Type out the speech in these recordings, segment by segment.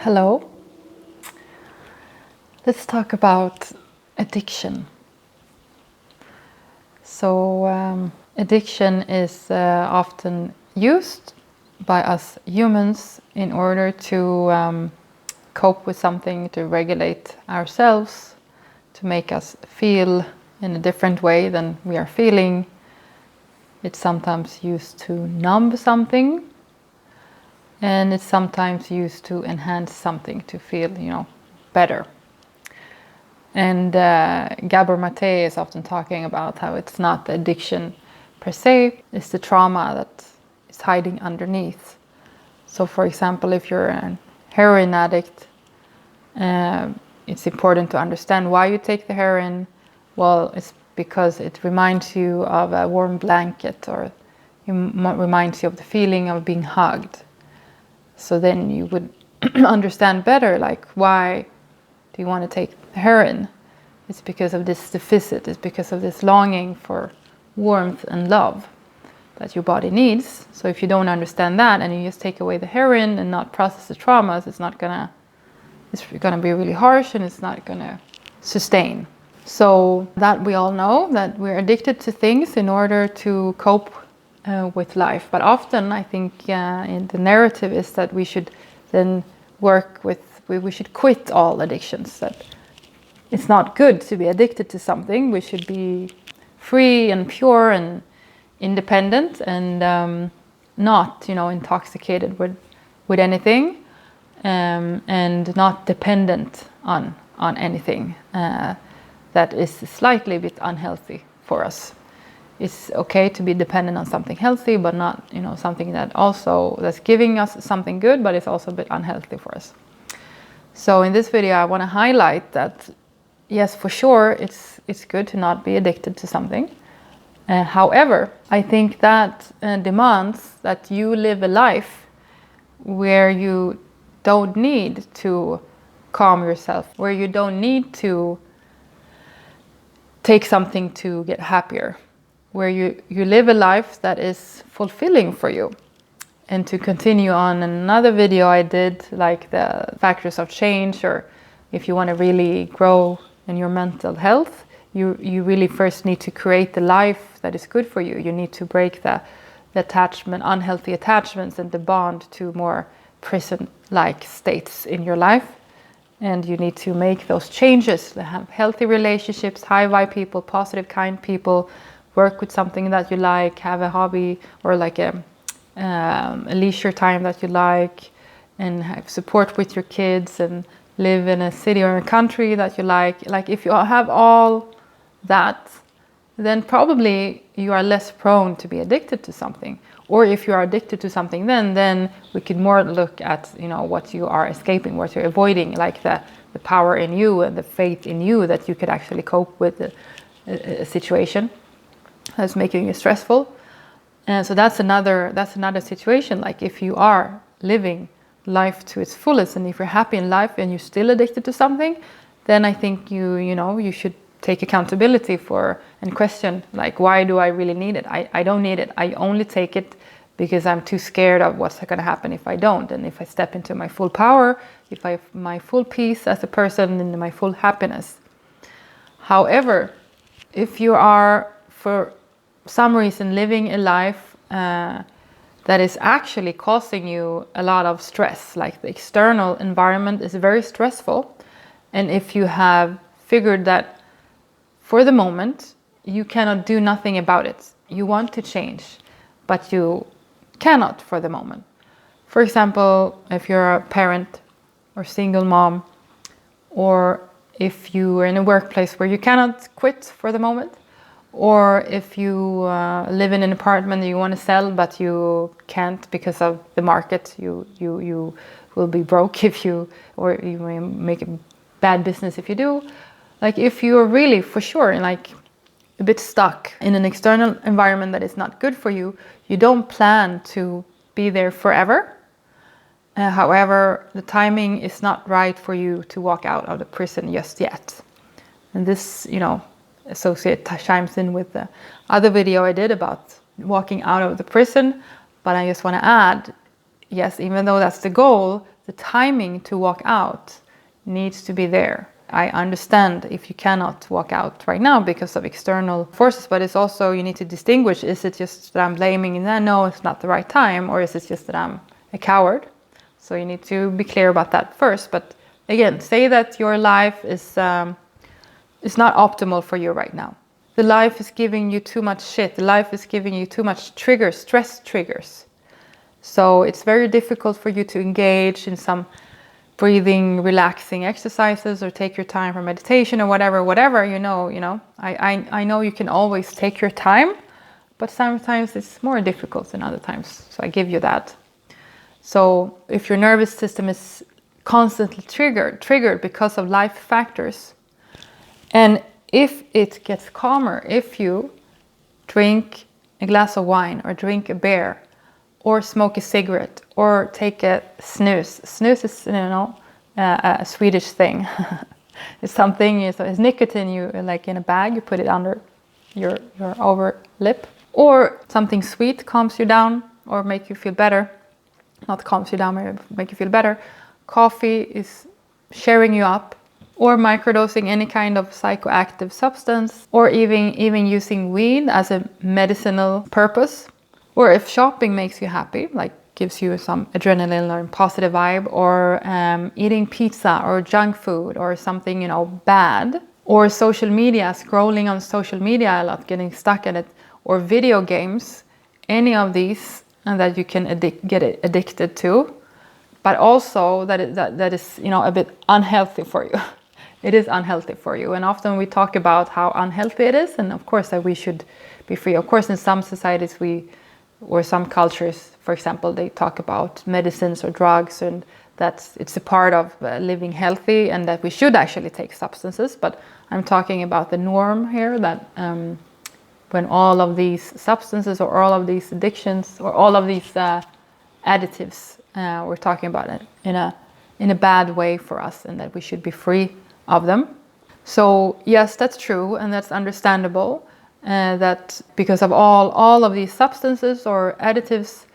Hello. Let's talk about addiction. So, addiction is often used by us humans in order to cope with something, to regulate ourselves, to make us feel in a different way than we are feeling. It's sometimes used to numb something, and it's sometimes used to enhance something, to feel, better. And Gabor Mate is often talking about how it's not the addiction per se, it's the trauma that is hiding underneath. So for example, if you're a heroin addict, it's important to understand why you take the heroin. Well, it's because it reminds you of a warm blanket, or it reminds you of the feeling of being hugged. So then you would understand better, like, why do you want to take the heroin? It's because of this deficit, it's because of this longing for warmth and love that your body needs. So if you don't understand that and you just take away the heroin and not process the traumas, it's gonna be really harsh, and it's not gonna sustain. So that we all know that we're addicted to things in order to cope with life. But often I think in the narrative is that we should then we should quit all addictions, that it's not good to be addicted to something. We should be free and pure and independent, and not intoxicated with anything, and not dependent on anything that is slightly a bit unhealthy for us. It's okay to be dependent on something healthy, but not something that's giving us something good, but it's also a bit unhealthy for us. So in this video I want to highlight that yes, for sure it's good to not be addicted to something. However, I think that demands that you live a life where you don't need to calm yourself, where you don't need to take something to get happier, where you live a life that is fulfilling for you. And to continue on another video I did, like the factors of change, or if you want to really grow in your mental health, you really first need to create the life that is good for you. You need to break the unhealthy attachments, and the bond to more prison-like states in your life. And you need to make those changes, to have healthy relationships, high vibe people, positive, kind people, work with something that you like, have a hobby or like a leisure time that you like, and have support with your kids, and live in a city or a country that you like. Like, if you have all that, then probably you are less prone to be addicted to something. Or if you are addicted to something, then we could more look at what you are escaping, what you're avoiding, like the power in you and the faith in you that you could actually cope with a situation that's making you stressful. And so that's another situation. Like, if you are living life to its fullest, and if you're happy in life and you're still addicted to something, then I think you should take accountability for and question, like, why do I really need it? I don't need it. I only take it because I'm too scared of what's going to happen if I don't. And if I step into my full power, if I have my full peace as a person and my full happiness. However, if you are for some reason living a life that is actually causing you a lot of stress, like the external environment is very stressful, and if you have figured that for the moment you cannot do nothing about it, you want to change but you cannot for the moment. For example, if you're a parent or single mom, or if you are in a workplace where you cannot quit for the moment, or if you live in an apartment that you want to sell but you can't because of the market, you will be broke or you may make a bad business if you do. Like, if you're really for sure like a bit stuck in an external environment that is not good for you, you don't plan to be there forever. However, the timing is not right for you to walk out of the prison just yet. And this, associate chimes in with the other video I did about walking out of the prison. But I just want to add, yes, even though that's the goal, the timing to walk out needs to be there. I understand if you cannot walk out right now because of external forces, but it's also, you need to distinguish, is it just that I'm blaming and then no, it's not the right time, or is it just that I'm a coward? So you need to be clear about that first. But again, say that your life is not optimal for you right now. The life is giving you too much shit. The life is giving you too much triggers, stress triggers. So it's very difficult for you to engage in some breathing, relaxing exercises, or take your time for meditation, or whatever, you know. I know you can always take your time, but sometimes it's more difficult than other times. So I give you that. So if your nervous system is constantly triggered because of life factors, and if it gets calmer, if you drink a glass of wine, or drink a beer, or smoke a cigarette, or take a snus. Snus is, a Swedish thing. It's something, it's nicotine, you like in a bag, you put it under your over lip. Or something sweet calms you down, or make you feel better. Not calms you down, but make you feel better. Coffee is cheering you up. Or microdosing any kind of psychoactive substance, or even using weed as a medicinal purpose. Or if shopping makes you happy, like gives you some adrenaline or positive vibe, or eating pizza or junk food or something, bad. Or social media, scrolling on social media a lot, getting stuck in it. Or video games, any of these that you can get addicted to, but also that is a bit unhealthy for you. It is unhealthy for you. And often we talk about how unhealthy it is, and of course that we should be free. Of course, in some societies or some cultures, for example, they talk about medicines or drugs, and it's a part of living healthy, and that we should actually take substances. But I'm talking about the norm here, that when all of these substances or all of these addictions or all of these additives, we're talking about it in a bad way for us, and that we should be free of them. So yes, that's true, and that's understandable. That because of all of these substances or additives,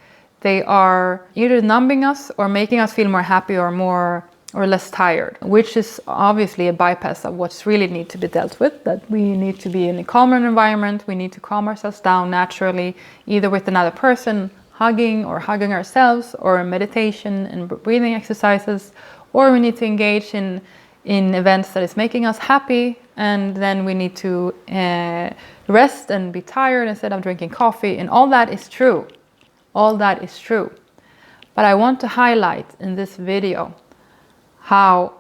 they are either numbing us or making us feel more happy or less tired, which is obviously a bypass of what's really need to be dealt with. That we need to be in a calmer environment. We need to calm ourselves down naturally, either with another person, hugging ourselves, or meditation and breathing exercises, or we need to engage in events that is making us happy, and then we need to rest and be tired instead of drinking coffee. And all that is true. All that is true. But I want to highlight in this video how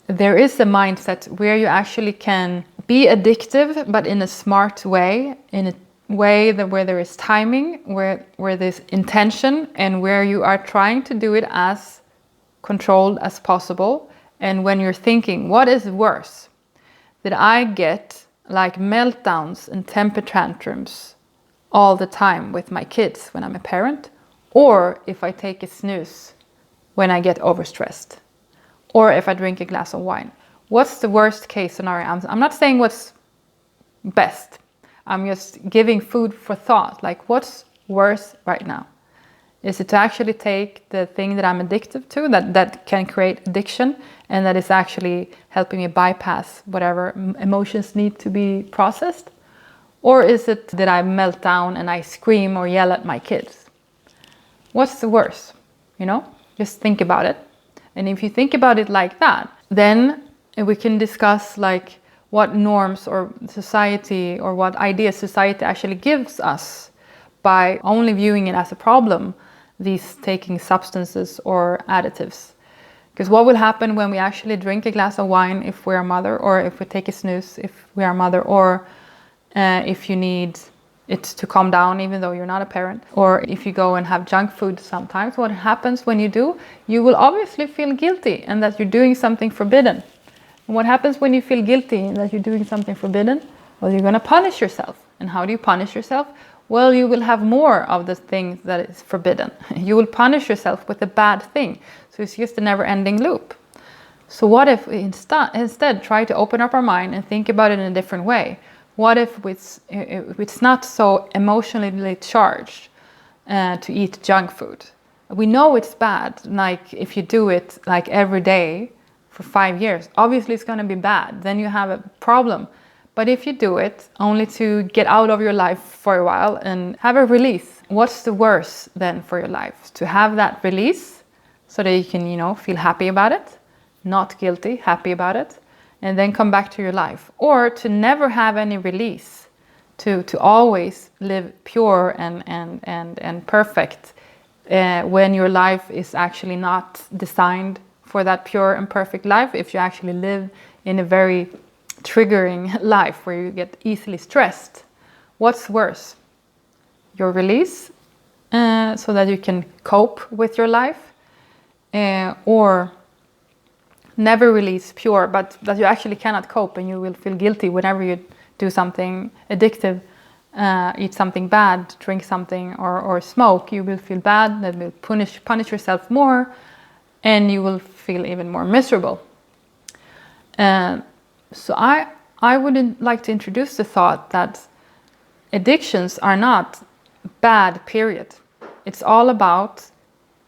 there is a mindset where you actually can be addictive, but in a smart way, in a way where there is timing, where there's intention, and where you are trying to do it as controlled as possible. And when you're thinking, what is worse? Did I get like meltdowns and temper tantrums all the time with my kids when I'm a parent? Or if I take a snooze when I get overstressed? Or if I drink a glass of wine? What's the worst case scenario? I'm not saying what's best. I'm just giving food for thought. Like, what's worse right now? Is it to actually take the thing that I'm addicted to, that can create addiction, and that is actually helping me bypass whatever emotions need to be processed? Or is it that I melt down and I scream or yell at my kids? What's the worst? Just think about it. And if you think about it like that, then we can discuss like what norms or society, or what ideas society actually gives us by only viewing it as a problem, these taking substances or additives. Because what will happen when we actually drink a glass of wine if we're a mother, or if we take a snooze if we are a mother, or if you need it to calm down even though you're not a parent, or if you go and have junk food sometimes, what happens when you do? You will obviously feel guilty and that you're doing something forbidden. And what happens when you feel guilty and that you're doing something forbidden? Well, you're going to punish yourself. And how do you punish yourself? Well, you will have more of the things that is forbidden. You will punish yourself with a bad thing. So it's just a never-ending loop. So what if we instead try to open up our mind and think about it in a different way? What if it's not so emotionally charged to eat junk food? We know it's bad, like if you do it like every day for 5 years, obviously it's going to be bad. Then you have a problem. But if you do it only to get out of your life for a while and have a release, what's the worst then for your life? To have that release so that you can, feel happy about it, not guilty, happy about it, and then come back to your life. Or to never have any release, to always live pure and perfect when your life is actually not designed for that pure and perfect life. If you actually live in a very triggering life where you get easily stressed, what's worse? Your release so that you can cope with your life, or never release pure, but that you actually cannot cope and you will feel guilty whenever you do something addictive, eat something bad, drink something, or smoke. You will feel bad, that will punish yourself more, and you will feel even more miserable. So I would like to introduce the thought that addictions are not bad, period. It's all about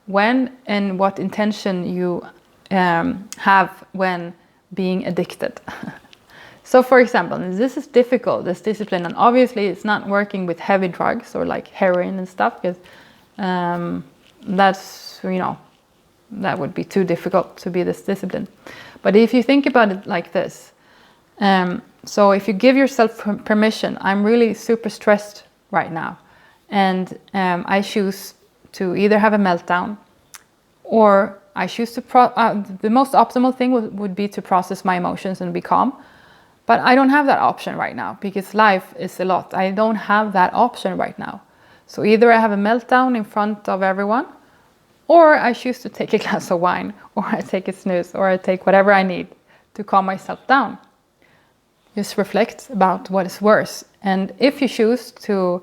when and what intention you have when being addicted. So for example, this is difficult, this discipline, and obviously it's not working with heavy drugs or like heroin and stuff, because that's, that would be too difficult to be this discipline. But if you think about it like this, so if you give yourself permission, I'm really super stressed right now, and I choose to either have a meltdown, or I choose to, the most optimal thing would be to process my emotions and be calm. But I don't have that option right now because life is a lot. I don't have that option right now. So either I have a meltdown in front of everyone, or I choose to take a glass of wine, or I take a snooze, or I take whatever I need to calm myself down. Just reflect about what is worse. And if you choose to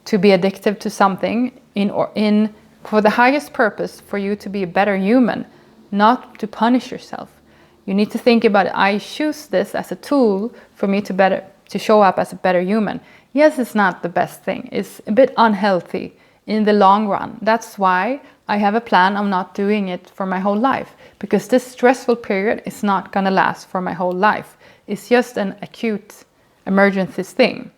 be addictive to something in for the highest purpose, for you to be a better human, not to punish yourself, you need to think about it. I choose this as a tool for me to show up as a better human. Yes, it's not the best thing. It's a bit unhealthy in the long run. That's why I have a plan of not doing it for my whole life, because this stressful period is not going to last for my whole life. It's just an acute emergency thing.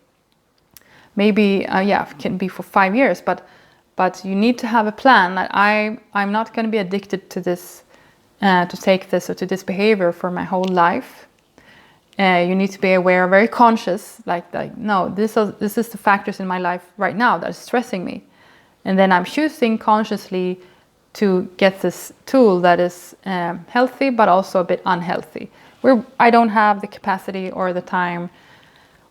Maybe, it can be for 5 years, but you need to have a plan that I'm not going to be addicted to this, to take this or to this behavior for my whole life. You need to be aware, very conscious, like no, this is the factors in my life right now that is stressing me. And then I'm choosing consciously to get this tool that is healthy, but also a bit unhealthy, where I don't have the capacity or the time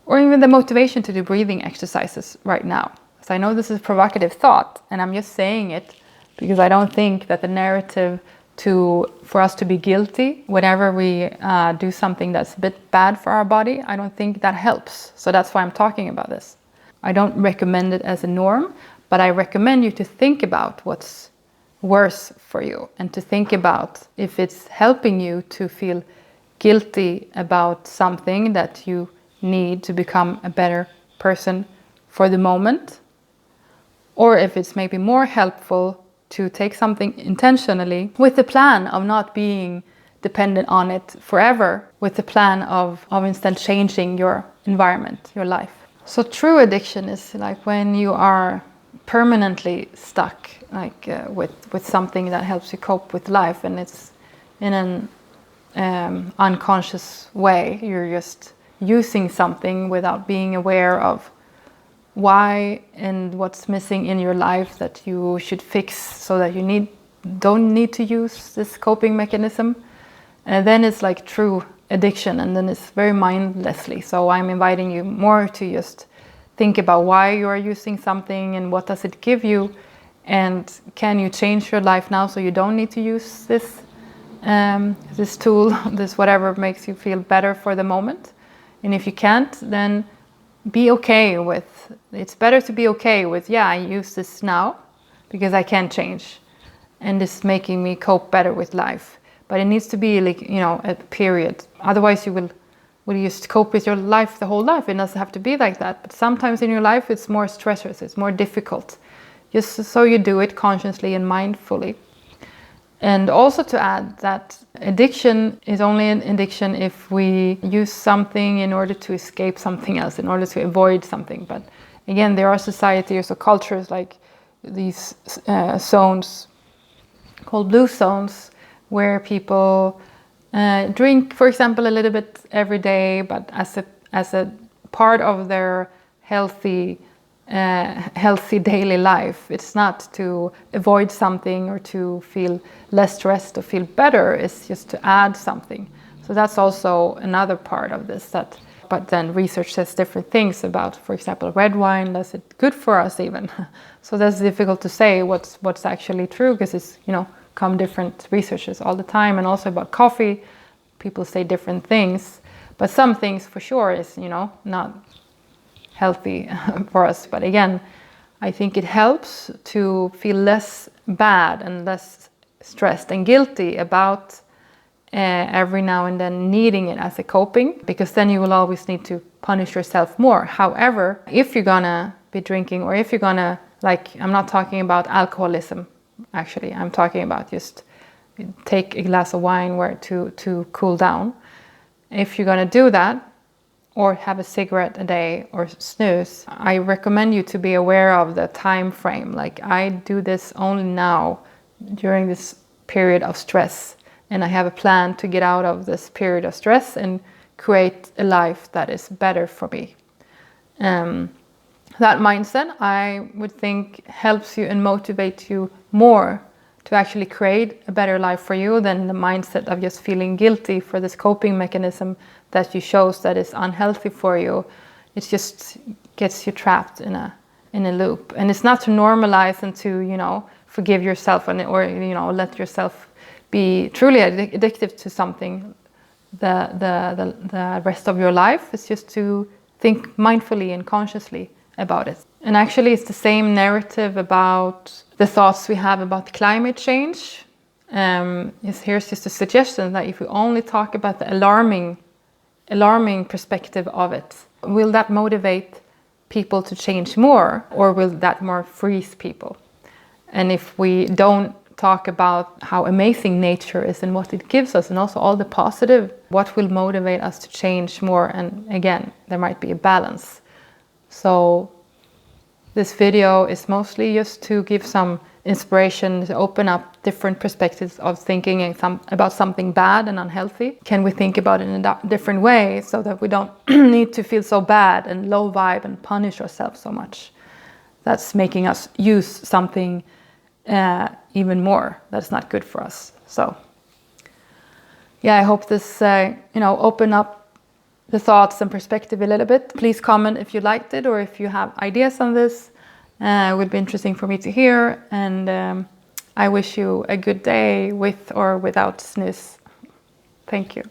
or even the motivation to do breathing exercises right now. So I know this is a provocative thought, and I'm just saying it because I don't think that the narrative for us to be guilty whenever we do something that's a bit bad for our body, I don't think that helps. So that's why I'm talking about this. I don't recommend it as a norm, but I recommend you to think about what's worse for you, and to think about if it's helping you to feel guilty about something that you need to become a better person for the moment, or if it's maybe more helpful to take something intentionally with the plan of not being dependent on it forever, with the plan of instead changing your environment, your life. So true addiction is like when you are permanently stuck, like with something that helps you cope with life, and it's in an unconscious way. You're just using something without being aware of why and what's missing in your life that you should fix, so that you don't need to use this coping mechanism. And then it's like true addiction, and then it's very mindlessly. So I'm inviting you more to just think about why you are using something and what does it give you, and can you change your life now so you don't need to use this tool, this whatever makes you feel better for the moment. And if you can't, then be okay with, it's better to be okay with, I use this now because I can change and it's making me cope better with life. But it needs to be like, a period. Otherwise you will just cope with your life the whole life. It doesn't have to be like that. But sometimes in your life it's more stressors, it's more difficult just so you do it consciously and mindfully. And also to add that addiction is only an addiction if we use something in order to escape something else, in order to avoid something. But again, there are societies or cultures like these zones called blue zones, where people drink, for example, a little bit every day, but as a part of their healthy daily life. It's not to avoid something or to feel less stressed or feel better. It's just to add something. So that's also another part of this. But then research says different things about, for example, red wine. Is it good for us even? So that's difficult to say what's actually true, because it's, come different researches all the time. And also about coffee, people say different things. But some things for sure is, not healthy for us. But again, I think it helps to feel less bad and less stressed and guilty about every now and then needing it as a coping, because then you will always need to punish yourself more. However, if you're gonna be drinking, or if you're gonna, I'm not talking about alcoholism, actually, I'm talking about just take a glass of wine to cool down. If you're gonna do that, or have a cigarette a day or snooze, I recommend you to be aware of the time frame. I do this only now during this period of stress, and I have a plan to get out of this period of stress and create a life that is better for me. That mindset, I would think, helps you and motivates you more to actually create a better life for you than the mindset of just feeling guilty for this coping mechanism that you chose that is unhealthy for you. It just gets you trapped in a loop. And it's not to normalize and to, forgive yourself or let yourself be truly addicted to something the rest of your life. It's just to think mindfully and consciously about it. And actually, it's the same narrative about the thoughts we have about climate change. Here's just a suggestion that if we only talk about the alarming perspective of it, will that motivate people to change more, or will that more freeze people? And if we don't talk about how amazing nature is and what it gives us, and also all the positive, what will motivate us to change more? And again, there might be a balance. So this video is mostly just to give some inspiration, to open up different perspectives of thinking about something bad and unhealthy. Can we think about it in a different way so that we don't need to feel so bad and low vibe and punish ourselves so much? That's making us use something even more that's not good for us. So yeah, I hope this open up the thoughts and perspective a little bit. Please comment if you liked it, or if you have ideas on this. It would be interesting for me to hear. And I wish you a good day with or without snus. Thank you.